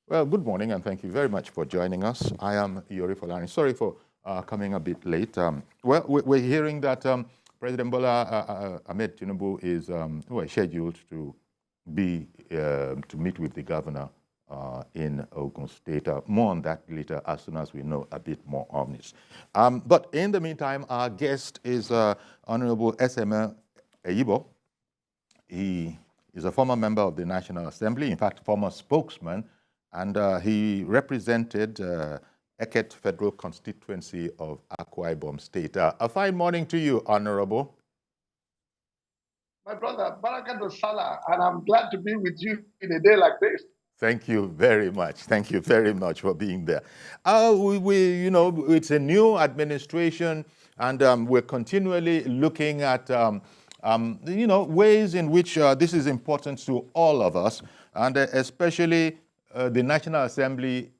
Well, good morning, and thank you very much for joining us. I am Yori Folani. Sorry for coming a bit late. Well, we're hearing that President Bola Ahmed Tinubu is scheduled to meet with the governor in Ogun State. More on that later, as soon as we know a bit more on this. But in the meantime, our guest is Honorable S.M. Eyibo. He is a former member of the National Assembly, in fact, former spokesman, and he represented Eket Federal Constituency of Akwa State. A fine morning to you, Honorable. My brother, Barakato Salah, and I'm glad to be with you in a day like this. Thank you very much. Thank you very much for being there. It's a new administration, and we're continually looking at, ways in which this is important to all of us, and especially the National Assembly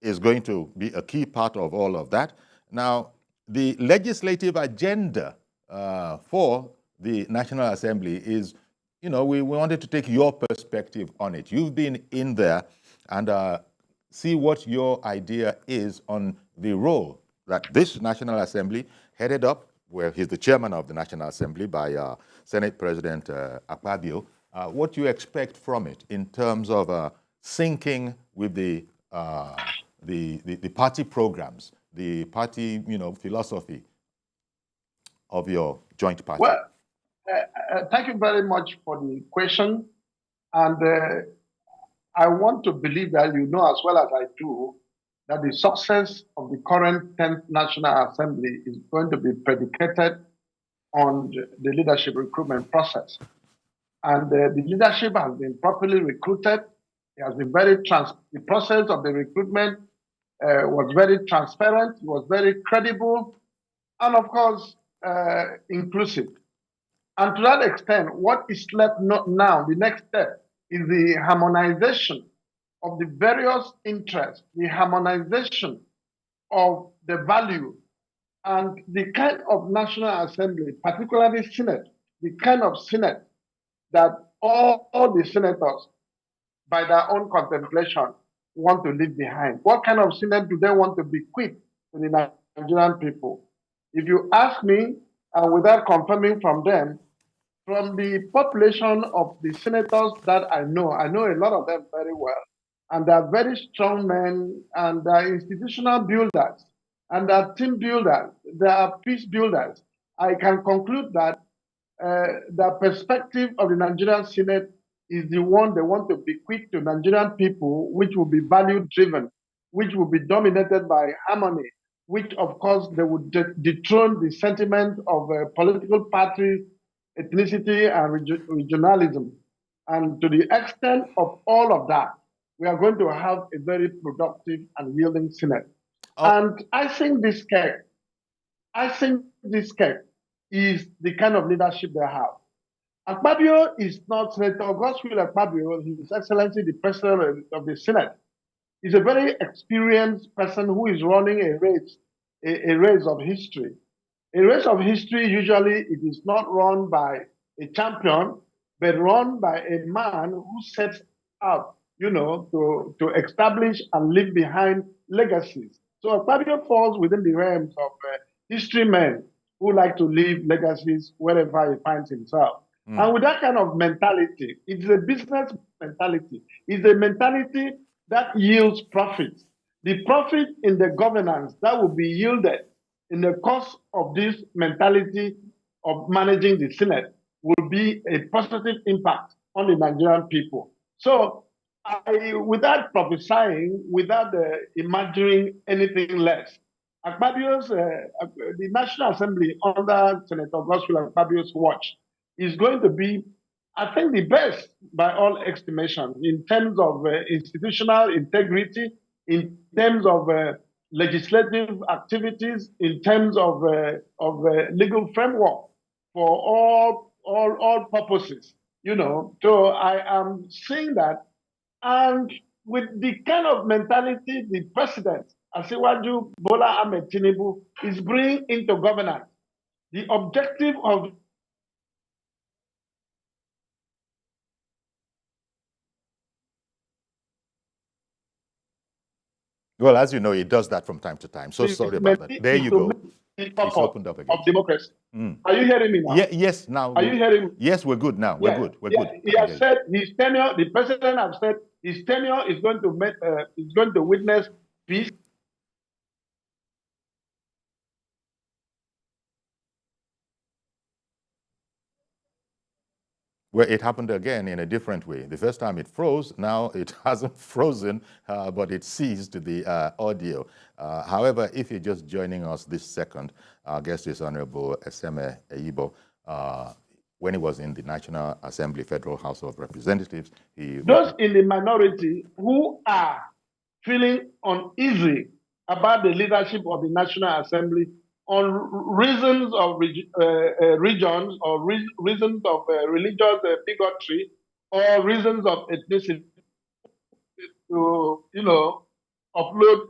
is going to be a key part of all of that. Now, the legislative agenda for the National Assembly is, we wanted to take your perspective on it. You've been in there and see what your idea is on the role that this National Assembly, headed up, where he's the chairman of the National Assembly by Senate President Akpabio, what you expect from it in terms of syncing with the party programs, the party, philosophy of your joint party. Well, thank you very much for the question. And I want to believe that you know as well as I do that the success of the current 10th National Assembly is going to be predicated on the leadership recruitment process. And the leadership has been properly recruited. It has been the process of the recruitment was very transparent, it was very credible, and of course, inclusive. And to that extent, what is left now, the next step, is the harmonization of the various interests, the harmonization of the value, and the kind of National Assembly, particularly Senate, the kind of Senate that all the senators, by their own contemplation, want to leave behind. What kind of Senate do they want to bequeath to the Nigerian people? If you ask me, and without confirming from them, from the population of the senators that I know a lot of them very well, and they're very strong men, and they're institutional builders, and they're team builders, they are peace builders. I can conclude that the perspective of the Nigerian Senate is the one they want to bequeath to Nigerian people, which will be value-driven, which will be dominated by harmony, which, of course, they would dethrone the sentiment of political parties, ethnicity, and regionalism. And to the extent of all of that, we are going to have a very productive and yielding Senate. And I think this case is the kind of leadership they have. Akpabio is not Senator Godswill Akpabio, His Excellency the President of the Senate. He's a very experienced person who is running a race of history. A race of history, usually it is not run by a champion, but run by a man who sets out, to establish and leave behind legacies. So Akpabio falls within the realms of history men who like to leave legacies wherever he finds himself. And with that kind of mentality, it's a business mentality. It's a mentality that yields profits. The profit in the governance that will be yielded in the course of this mentality of managing the Senate will be a positive impact on the Nigerian people. So, without prophesying, without imagining anything less, Akpabio's, the National Assembly under Senator Godswill Akpabio's watch is going to be, I think, the best by all estimations in terms of institutional integrity, in terms of legislative activities, in terms of legal framework for all purposes. So I am seeing that, and with the kind of mentality the president, Asiwaju Bola Ahmed Tinubu, is bringing into governance, the objective of Well, as you know, it does that from time to time. So sorry about that. There you go. It's opened up again. Of democracy. Are you hearing me now? Yeah, yes, now. Are you hearing me? Yes, we're good now. We're good. We're good. He has said his tenure, the president has said his tenure is going to witness peace. Well, it happened again in a different way. The first time it froze, now it hasn't frozen, but it seized the audio. However, if you're just joining us this second, our guest is Honorable Eseme Eyibo. When he was in the National Assembly Federal House of Representatives, those in the minority who are feeling uneasy about the leadership of the National Assembly on reasons of regions or reasons of religious bigotry or reasons of ethnicity to, upload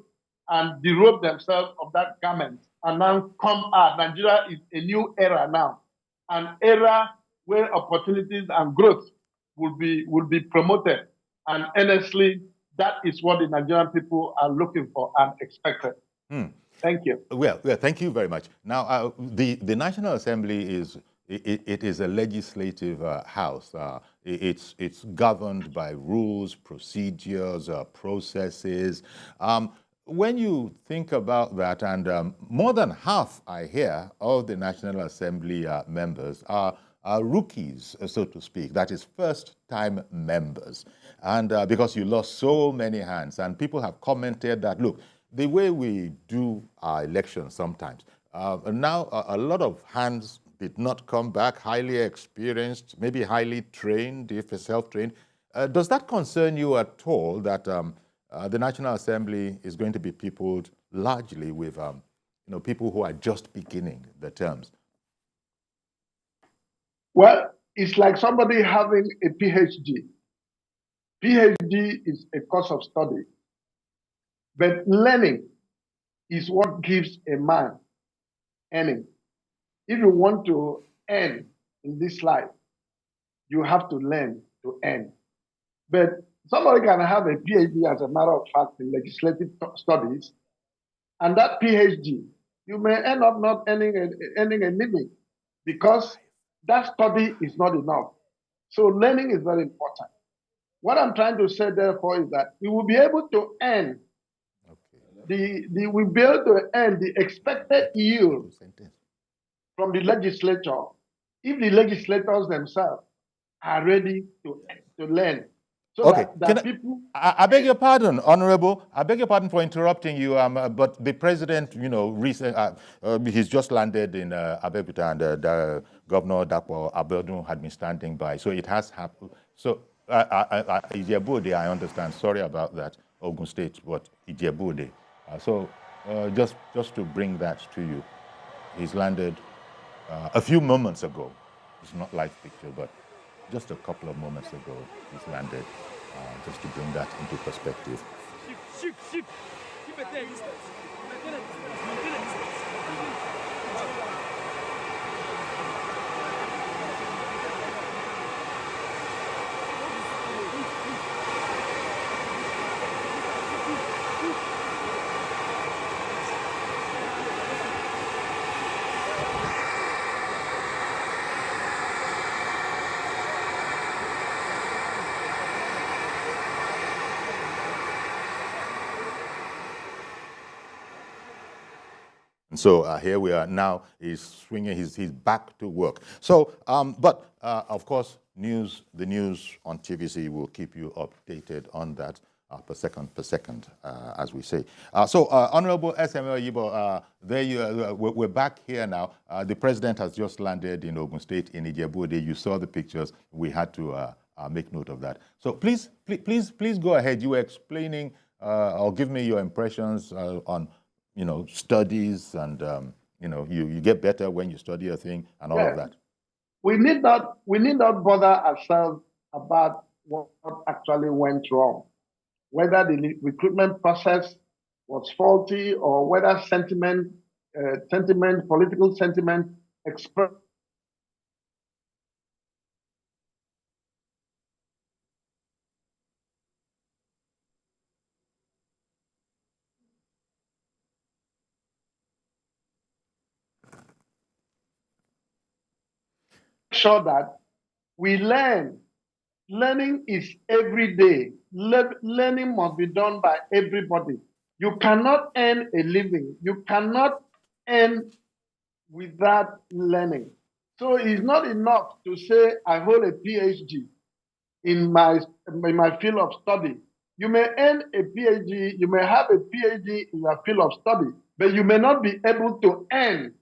and derobe themselves of that garment and now come out. Nigeria is a new era now, an era where opportunities and growth will be promoted. And honestly, that is what the Nigerian people are looking for and expected. Thank you. Well, thank you very much. Now, the National Assembly is it is a legislative house. It's governed by rules, procedures, processes. When you think about that, and more than half, I hear, of the National Assembly members are rookies, so to speak, that is first-time members. And because you lost so many hands, and people have commented that, look, the way we do our elections sometimes, now a lot of hands did not come back, highly experienced, maybe highly trained, if self-trained. Does that concern you at all, that the National Assembly is going to be peopled largely with people who are just beginning the terms? Well, it's like somebody having a PhD. PhD is a course of study. But learning is what gives a man earning. If you want to earn in this life, you have to learn to earn. But somebody can have a PhD, as a matter of fact, in legislative studies, and that PhD, you may end up not earning a living because that study is not enough. So learning is very important. What I'm trying to say, therefore, is that we will be able to earn we'll be able to earn the expected yield from the legislature if the legislators themselves are ready to learn. So that people... I beg your pardon, Honorable. I beg your pardon for interrupting you, but the president, he's just landed in Abeokuta, and Governor Dapo Abiodun had been standing by. So it has happened. So Ijebu-Ode, I understand. Sorry about that, Ogun State, but Ijebu-Ode. Just to bring that to you, he's landed a few moments ago. It's not live picture, but just a couple of moments ago, he's landed. Just to bring that into perspective. Keep a distance. Maintain a distance. So here we are now. He's swinging. He's back to work. So, but of course, the news on TVC will keep you updated on that per second, as we say. So, Honorable Eseme Eyibo, there we're back here now. The president has just landed in Ogun State in Ijebu-Ode. You saw the pictures. We had to make note of that. So, please go ahead. You were explaining, or give me your impressions on studies, and you get better when you study a thing and all of that. We need not bother ourselves about what actually went wrong, whether the recruitment process was faulty or whether political sentiment expressed. sure that we learn. Learning is every day. Learning must be done by everybody. You cannot earn a living. You cannot earn without learning. So it's not enough to say, I hold a PhD in my field of study. You may earn a PhD, you may have a PhD in your field of study, but you may not be able to earn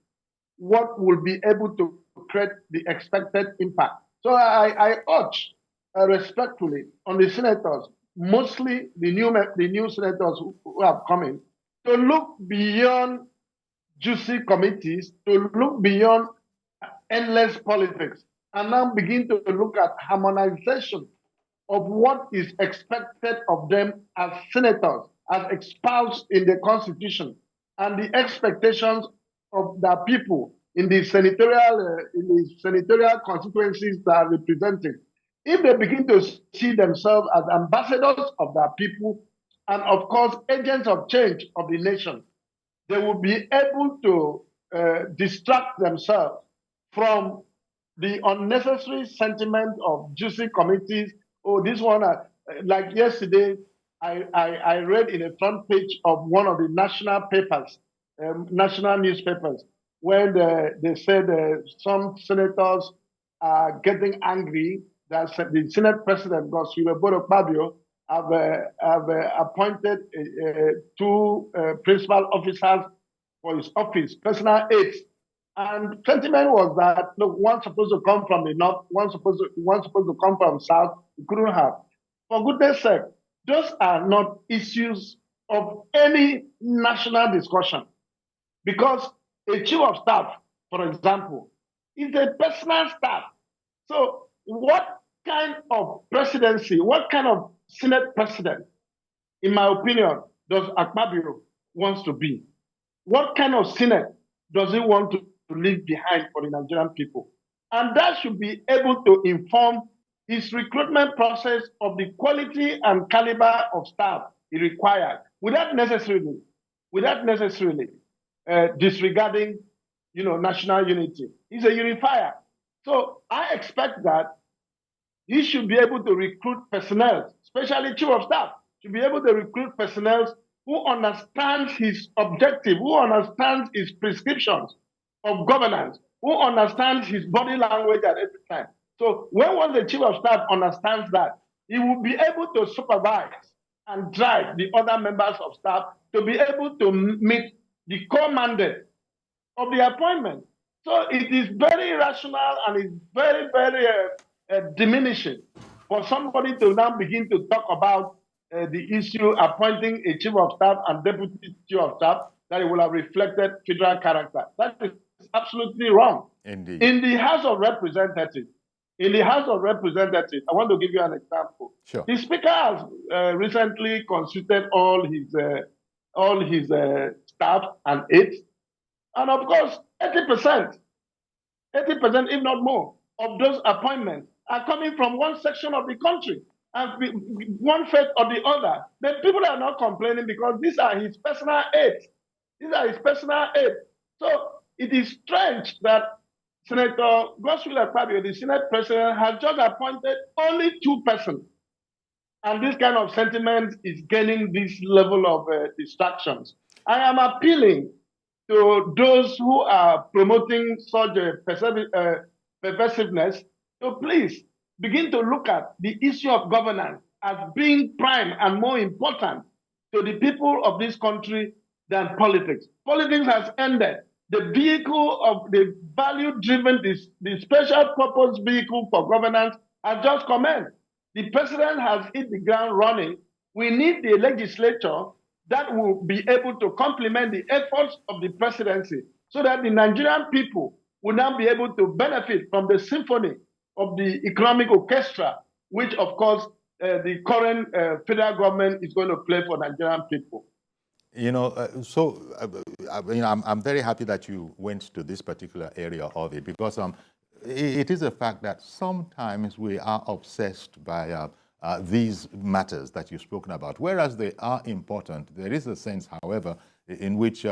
what will be able to create the expected impact. So I urge respectfully on the senators, mostly the new senators who have come in, to look beyond juicy committees, to look beyond endless politics, and now begin to look at harmonization of what is expected of them as senators, as espoused in the Constitution, and the expectations of the people in the senatorial constituencies that are represented. If they begin to see themselves as ambassadors of their people, and of course agents of change of the nation, they will be able to distract themselves from the unnecessary sentiment of juicy committees. Oh, this one, like yesterday, I read in the front page of one of the national papers, national newspapers, where they said some senators are getting angry that the Senate President, Akpabio, have appointed two principal officers for his office, personal aides. And sentiment was that, look, one's supposed to come from the north, one's supposed to come from south. You couldn't have. For goodness sake, those are not issues of any national discussion. Because a chief of staff, for example, is a personal staff. So what kind of presidency, what kind of Senate president, in my opinion, does Akpabio wants to be? What kind of Senate does he want to leave behind for the Nigerian people? And that should be able to inform his recruitment process of the quality and caliber of staff he required, without necessarily disregarding, national unity. He's a unifier. So I expect that he should be able to recruit personnel, especially chief of staff, to be able to recruit personnel who understands his objective, who understands his prescriptions of governance, who understands his body language at every time. So when the chief of staff understands that, he will be able to supervise and drive the other members of staff to be able to meet the core mandate of the appointment. So it is very rational and it's very, very diminishing for somebody to now begin to talk about the issue appointing a chief of staff and deputy chief of staff that it will have reflected federal character. That is absolutely wrong. Indeed. In the House of Representatives, I want to give you an example. Sure. The Speaker has recently consulted all his staff and aides, and of course, 80%, if not more, of those appointments are coming from one section of the country, and one faith or the other. Then people are not complaining because these are his personal aides. So it is strange that Senator Godswill Akpabio, the Senate President, has just appointed only 2 persons. And this kind of sentiment is gaining this level of distractions. I am appealing to those who are promoting such pervasiveness to please begin to look at the issue of governance as being prime and more important to the people of this country than politics. Politics has ended. The vehicle of the value-driven, the special purpose vehicle for governance has just commenced. The president has hit the ground running. We need the legislature that will be able to complement the efforts of the presidency so that the Nigerian people will now be able to benefit from the symphony of the economic orchestra, which, of course, the current federal government is going to play for Nigerian people. I'm very happy that you went to this particular area of it, because it is a fact that sometimes we are obsessed by these matters that you've spoken about. Whereas they are important, there is a sense, however, in which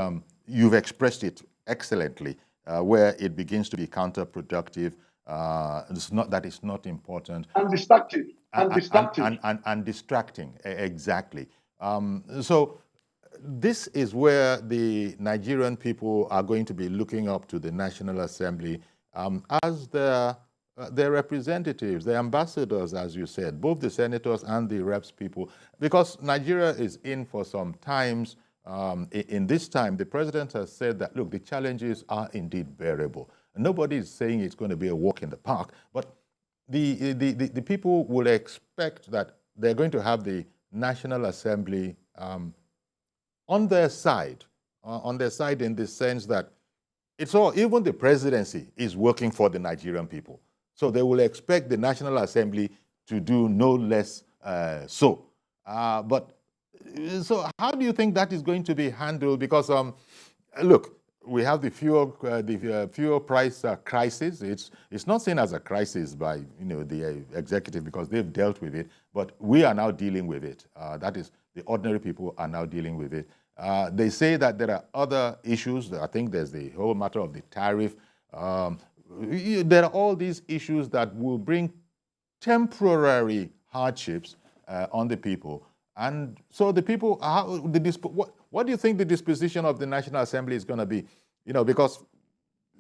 you've expressed it excellently, where it begins to be counterproductive It's not that it's not important. And destructive. And destructive. And distracting, exactly. So this is where the Nigerian people are going to be looking up to the National Assembly as their representatives, their ambassadors, as you said, both the senators and the reps people, because Nigeria is in for some times. In this time, the president has said that, look, the challenges are indeed bearable. Nobody is saying it's going to be a walk in the park, but the people will expect that they're going to have the National Assembly on their side in the sense that it's all, even the presidency is working for the Nigerian people. So they will expect the National Assembly to do no less so. So how do you think that is going to be handled? Because look, we have the fuel price crisis. It's not seen as a crisis by the executive because they've dealt with it, but we are now dealing with it. That is, the ordinary people are now dealing with it. They say that there are other issues. I think there's the whole matter of the tariff. There are all these issues that will bring temporary hardships on the people. And so the people, what do you think the disposition of the National Assembly is going to be? Because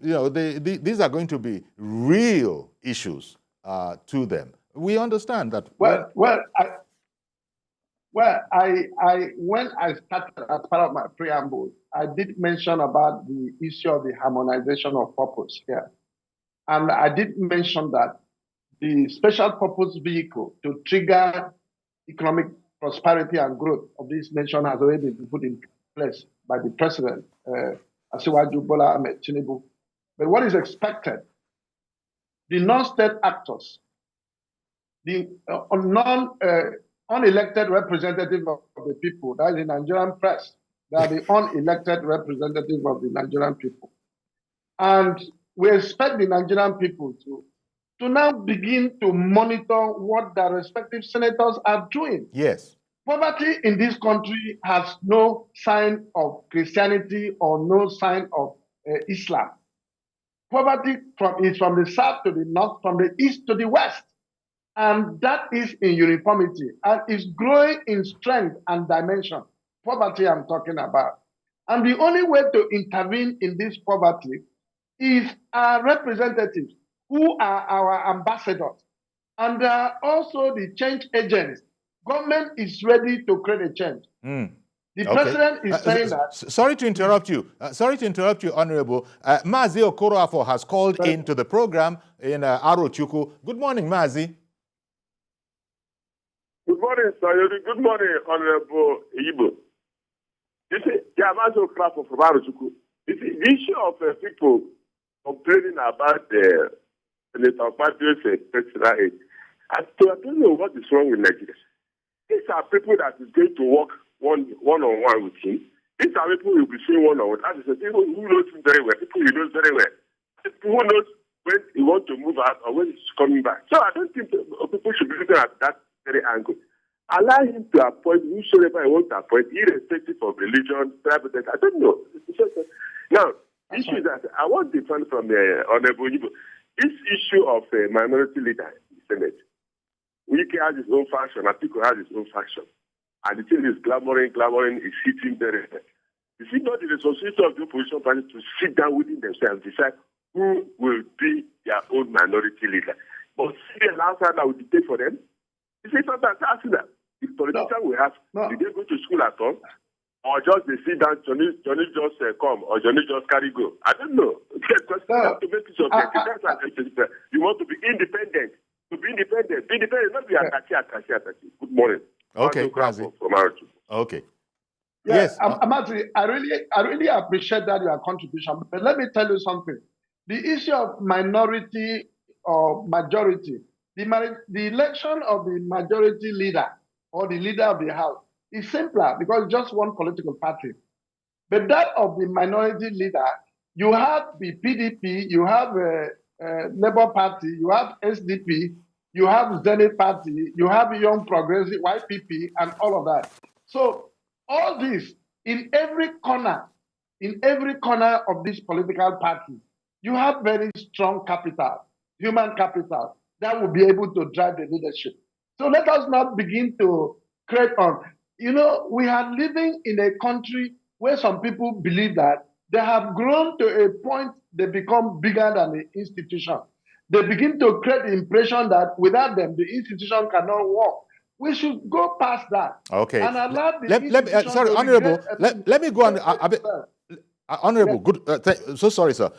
these are going to be real issues to them. We understand that. When I started as part of my preamble, I did mention about the issue of the harmonization of purpose here. And I did mention that the special purpose vehicle to trigger economic prosperity and growth of this nation has already been put in place by the president, Asiwaju Bola Ahmed Tinubu. But what is expected, the non-state actors, the unelected representative of the people, that is the Nigerian press, they are the unelected representative of the Nigerian people. And we expect the Nigerian people to now begin to monitor what their respective senators are doing. Yes. Poverty in this country has no sign of Christianity or no sign of Islam. Poverty is from the south to the north, from the east to the west. And that is in uniformity and is growing in strength and dimension. Poverty I'm talking about. And the only way to intervene in this poverty is our representatives, who are our ambassadors. And they are also the change agents. Government is ready to create a change. The president is saying that. Sorry to interrupt you. Honorable. Mazi Okoroafo has called into the program in Arochukwu. Good morning, Mazi. Good morning, Sayori. Good morning, Honorable Ibo. You see, Mazi Okoroafo from Arochukwu. You see, the issue of people complaining about the Senator Akpabio's personal aid. I don't know what is wrong with Nigeria. These are people that is going to work one-on-one with him. These are people who will be seeing one-on-one. That is the people who knows him very well, people he knows very well. People who knows when he wants to move out or when he's coming back. So I don't think people should be looking at that very angle. Allow him to appoint whosoever he wants to appoint, irrespective of religion, private. I don't know. Now, the issue is that I want to defend from the Honorable Ibo. This issue of a minority leader in the Senate. Wike has his own faction, Atiku has his own faction. And the thing is glamoring, is hitting very well. You see, not the responsibility of the opposition party to sit down within themselves, decide who will be their own minority leader. But see the outside that will dictate for them. You see, sometimes asking that if politicians will have, did they go to school at all? Or just they sit down, Johnny just come, or Johnny just carry go. I don't know. Because you have to make it objective. You want to be independent. To be independent, not be attacky. Good morning. Okay, Mazi. Okay. Yes, Amati, I really appreciate that your contribution. But let me tell you something. The issue of minority or majority, the election of the majority leader or the leader of the house is simpler because it's just one political party. But that of the minority leader, you have the PDP, you have Labour Party, you have SDP, you have Zenith Party, you have Young Progressive, YPP, and all of that. So all this, in every corner of this political party, you have very strong capital. human capital that will be able to drive the leadership. So let us not begin to create on. We are living in a country where some people believe that they have grown to a point they become bigger than the institution. They begin to create the impression that without them, the institution cannot work. We should go past that. Okay. And allow the institution sorry, to Honorable. regret- Let me go on. Honorable, good. So sorry, sir.